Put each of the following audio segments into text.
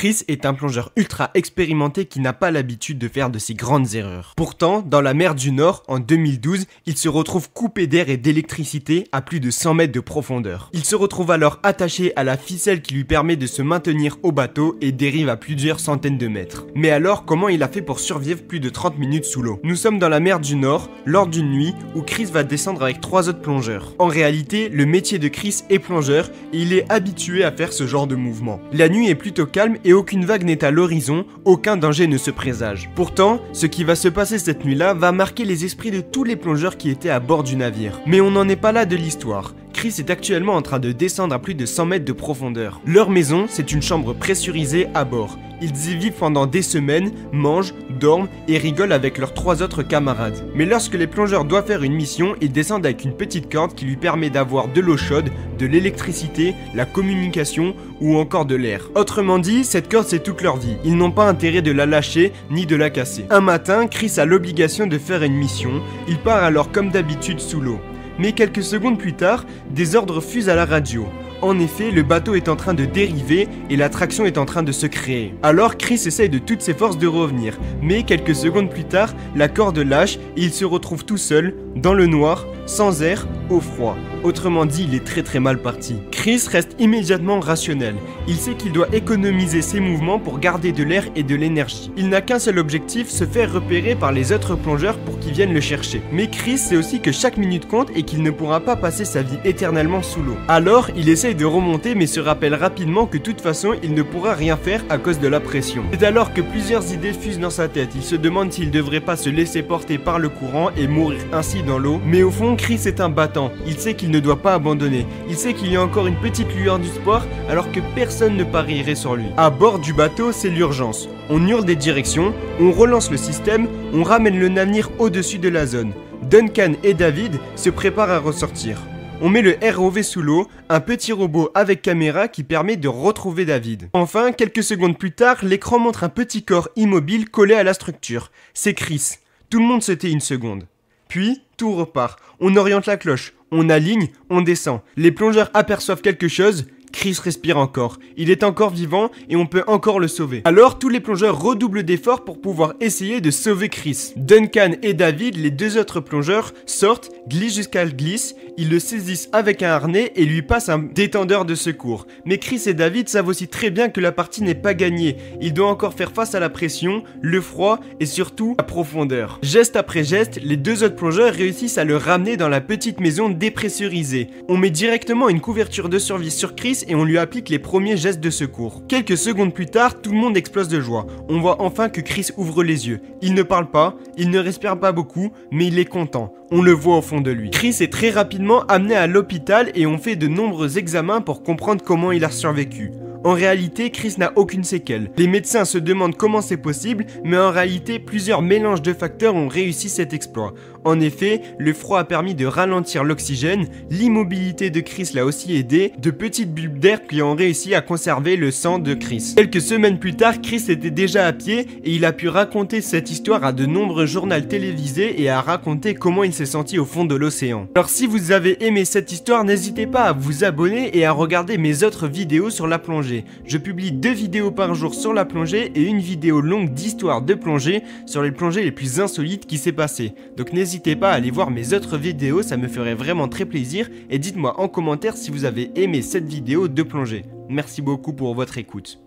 Chris est un plongeur ultra expérimenté qui n'a pas l'habitude de faire de ces grandes erreurs. Pourtant, dans la mer du Nord, en 2012, il se retrouve coupé d'air et d'électricité à plus de 100 mètres de profondeur. Il se retrouve alors attaché à la ficelle qui lui permet de se maintenir au bateau et dérive à plusieurs centaines de mètres. Mais alors, comment il a fait pour survivre plus de 30 minutes sous l'eau? Nous sommes dans la mer du Nord, lors d'une nuit où Chris va descendre avec 3 autres plongeurs. En réalité, le métier de Chris est plongeur et il est habitué à faire ce genre de mouvement. La nuit est plutôt calme et aucune vague n'est à l'horizon, aucun danger ne se présage. Pourtant, ce qui va se passer cette nuit-là va marquer les esprits de tous les plongeurs qui étaient à bord du navire. Mais on n'en est pas là de l'histoire. Chris est actuellement en train de descendre à plus de 100 mètres de profondeur. Leur maison, c'est une chambre pressurisée à bord. Ils y vivent pendant des semaines, mangent, dorment et rigolent avec leurs 3 autres camarades. Mais lorsque les plongeurs doivent faire une mission, ils descendent avec une petite corde qui lui permet d'avoir de l'eau chaude, de l'électricité, la communication ou encore de l'air. Autrement dit, cette corde c'est toute leur vie. Ils n'ont pas intérêt de la lâcher ni de la casser. Un matin, Chris a l'obligation de faire une mission. Il part alors comme d'habitude sous l'eau. Mais quelques secondes plus tard, des ordres fusent à la radio. En effet, le bateau est en train de dériver et la traction est en train de se créer. Alors Chris essaye de toutes ses forces de revenir, mais quelques secondes plus tard, la corde lâche et il se retrouve tout seul, dans le noir, sans air, au froid. Autrement dit, il est très mal parti. Chris reste immédiatement rationnel. Il sait qu'il doit économiser ses mouvements pour garder de l'air et de l'énergie. Il n'a qu'un seul objectif, se faire repérer par les autres plongeurs pour qu'ils viennent le chercher. Mais Chris sait aussi que chaque minute compte et qu'il ne pourra pas passer sa vie éternellement sous l'eau. Alors, il essaye de remonter mais se rappelle rapidement que de toute façon, il ne pourra rien faire à cause de la pression. C'est alors que plusieurs idées fusent dans sa tête. Il se demande s'il devrait pas se laisser porter par le courant et mourir ainsi dans l'eau. Mais au fond, Chris est un battant. Il sait qu'il ne doit pas abandonner. Il sait qu'il y a encore une petite lueur d'espoir alors que personne ne parierait sur lui. À bord du bateau, c'est l'urgence. On hurle des directions, on relance le système, on ramène le navire au-dessus de la zone. Duncan et David se préparent à ressortir. On met le ROV sous l'eau, un petit robot avec caméra qui permet de retrouver David. Enfin, quelques secondes plus tard, l'écran montre un petit corps immobile collé à la structure. C'est Chris. Tout le monde se tait une seconde. Puis, tout repart. On oriente la cloche, on aligne, on descend. Les plongeurs aperçoivent quelque chose. Chris respire encore, il est encore vivant et on peut encore le sauver. Alors tous les plongeurs redoublent d'efforts pour pouvoir essayer de sauver Chris. Duncan et David, les 2 autres plongeurs, sortent, glissent jusqu'à la glisse, ils le saisissent avec un harnais et lui passent un détendeur de secours. Mais Chris et David savent aussi très bien que la partie n'est pas gagnée, il doit encore faire face à la pression, le froid et surtout la profondeur. Geste après geste, les 2 autres plongeurs réussissent à le ramener dans la petite maison dépressurisée. On met directement une couverture de survie sur Chris et on lui applique les premiers gestes de secours. Quelques secondes plus tard, tout le monde explose de joie. On voit enfin que Chris ouvre les yeux. Il ne parle pas, il ne respire pas beaucoup, mais il est content. On le voit au fond de lui. Chris est très rapidement amené à l'hôpital et on fait de nombreux examens pour comprendre comment il a survécu. En réalité, Chris n'a aucune séquelle. Les médecins se demandent comment c'est possible, mais en réalité, plusieurs mélanges de facteurs ont réussi cet exploit. En effet, le froid a permis de ralentir l'oxygène, l'immobilité de Chris l'a aussi aidé, de petites bulles d'air qui ont réussi à conserver le sang de Chris. Quelques semaines plus tard, Chris était déjà à pied et il a pu raconter cette histoire à de nombreux journaux télévisés et à raconter comment il s'est senti au fond de l'océan. Alors si vous avez aimé cette histoire, n'hésitez pas à vous abonner et à regarder mes autres vidéos sur la plongée. Je publie 2 vidéos par jour sur la plongée et une vidéo longue d'histoire de plongée sur les plongées les plus insolites qui s'est passé. Donc n'hésitez pas à aller voir mes autres vidéos, ça me ferait vraiment très plaisir et dites-moi en commentaire si vous avez aimé cette vidéo de plongée. Merci beaucoup pour votre écoute.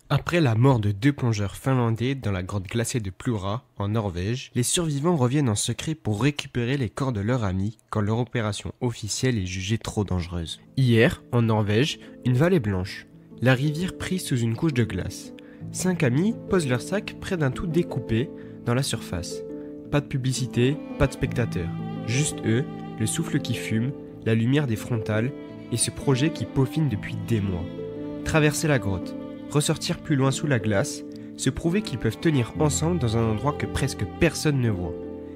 Après la mort de 2 plongeurs finlandais dans la grotte glacée de Plura, en Norvège, les survivants reviennent en secret pour récupérer les corps de leurs amis quand leur opération officielle est jugée trop dangereuse. Hier, en Norvège, une vallée blanche, la rivière prise sous une couche de glace. 5 amis posent leur sac près d'un tout découpé dans la surface. Pas de publicité, pas de spectateurs. Juste eux, le souffle qui fume, la lumière des frontales et ce projet qui peaufine depuis des mois. Traverser la grotte. Ressortir plus loin sous la glace, se prouver qu'ils peuvent tenir ensemble dans un endroit que presque personne ne voit.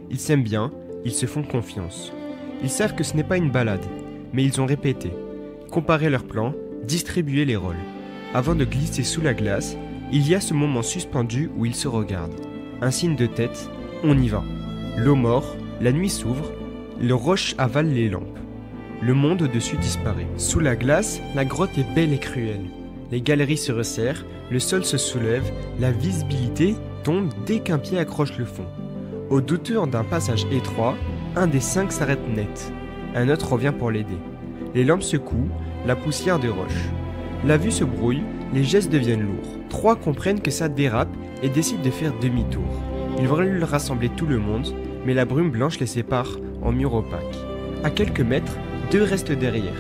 Ils s'aiment bien, ils se font confiance. Ils savent que ce n'est pas une balade, mais ils ont répété, comparé leurs plans, distribué les rôles. Avant de glisser sous la glace, il y a ce moment suspendu où ils se regardent. Un signe de tête, on y va. L'eau mord, la nuit s'ouvre, les roches avalent les lampes. le monde au-dessus disparaît. Sous la glace, la grotte est belle et cruelle. Les galeries se resserrent, le sol se soulève, la visibilité tombe dès qu'un pied accroche le fond. Au douteur d'un passage étroit, un des 5 s'arrête net. Un autre revient pour l'aider. Les lampes secouent, la poussière déroche. La vue se brouille, les gestes deviennent lourds. 3 comprennent que ça dérape et décident de faire demi-tour. Ils veulent rassembler tout le monde, mais la brume blanche les sépare en mur opaque. À quelques mètres, 2 restent derrière.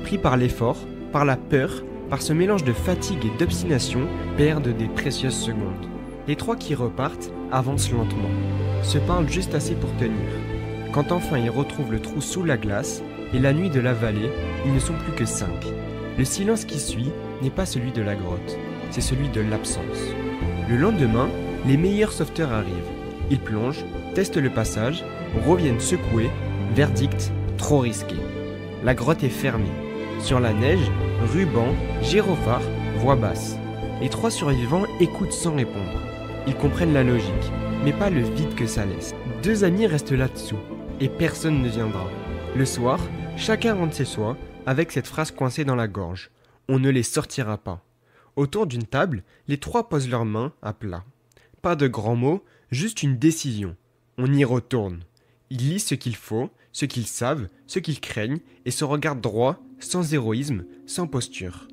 Pris par l'effort, par la peur, par ce mélange de fatigue et d'obstination, perdent des précieuses secondes. Les 3 qui repartent avancent lentement, se parlent juste assez pour tenir. Quand enfin ils retrouvent le trou sous la glace et la nuit de la vallée, ils ne sont plus que 5. Le silence qui suit n'est pas celui de la grotte, c'est celui de l'absence. Le lendemain, les meilleurs sauveteurs arrivent. Ils plongent, testent le passage, reviennent secoués, verdict, trop risqué. La grotte est fermée. Sur la neige, ruban, gyrophare, voix basse. Les 3 survivants écoutent sans répondre. Ils comprennent la logique, mais pas le vide que ça laisse. 2 amis restent là-dessous, et personne ne viendra. Le soir, chacun rentre chez soi, avec cette phrase coincée dans la gorge. On ne les sortira pas. Autour d'une table, les 3 posent leurs mains à plat. Pas de grands mots, juste une décision. On y retourne. Ils lisent ce qu'il faut, ce qu'ils savent, ce qu'ils craignent, et se regardent droit, sans héroïsme, sans posture.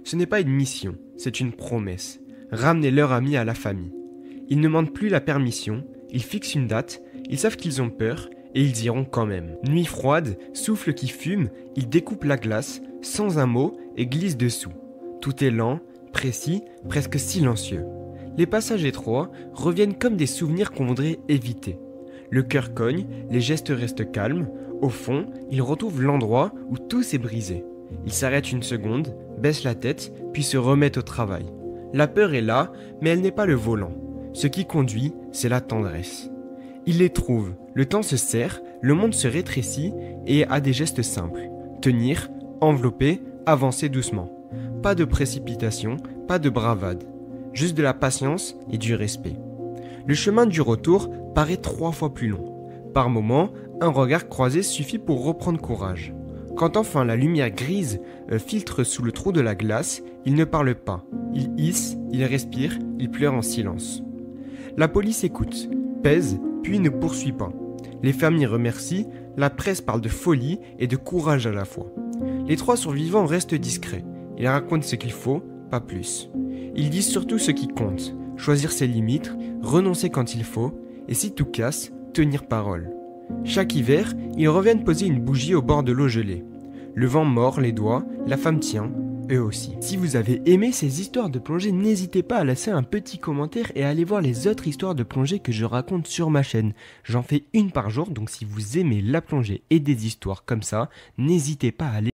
Ce n'est pas une mission, c'est une promesse. Ramener leur ami à la famille. Ils ne demandent plus la permission, ils fixent une date, ils savent qu'ils ont peur, et ils iront quand même. Nuit froide, souffle qui fume, ils découpent la glace, sans un mot, et glissent dessous. Tout est lent, précis, presque silencieux. Les passages étroits reviennent comme des souvenirs qu'on voudrait éviter. Le cœur cogne, les gestes restent calmes. Au fond, ils retrouvent l'endroit où tout s'est brisé. Ils s'arrêtent une seconde, baissent la tête, puis se remettent au travail. La peur est là, mais elle n'est pas le volant. Ce qui conduit, c'est la tendresse. Ils les trouvent, le temps se serre, le monde se rétrécit et a des gestes simples. Tenir, envelopper, avancer doucement. Pas de précipitation, pas de bravade. Juste de la patience et du respect. Le chemin du retour paraît 3 fois plus long. Par moments, un regard croisé suffit pour reprendre courage. Quand enfin la lumière grise filtre sous le trou de la glace, ils ne parlent pas. Ils hissent, ils respirent, ils pleurent en silence. La police écoute, pèse, puis ne poursuit pas. Les familles remercient, la presse parle de folie et de courage à la fois. Les 3 survivants restent discrets. Ils racontent ce qu'il faut, pas plus. Ils disent surtout ce qui compte, choisir ses limites, renoncer quand il faut, et si tout casse, tenir parole. Chaque hiver, ils reviennent poser une bougie au bord de l'eau gelée. Le vent mord les doigts, la femme tient, eux aussi. Si vous avez aimé ces histoires de plongée, n'hésitez pas à laisser un petit commentaire et à aller voir les autres histoires de plongée que je raconte sur ma chaîne. J'en fais une par jour, donc si vous aimez la plongée et des histoires comme ça, n'hésitez pas à aller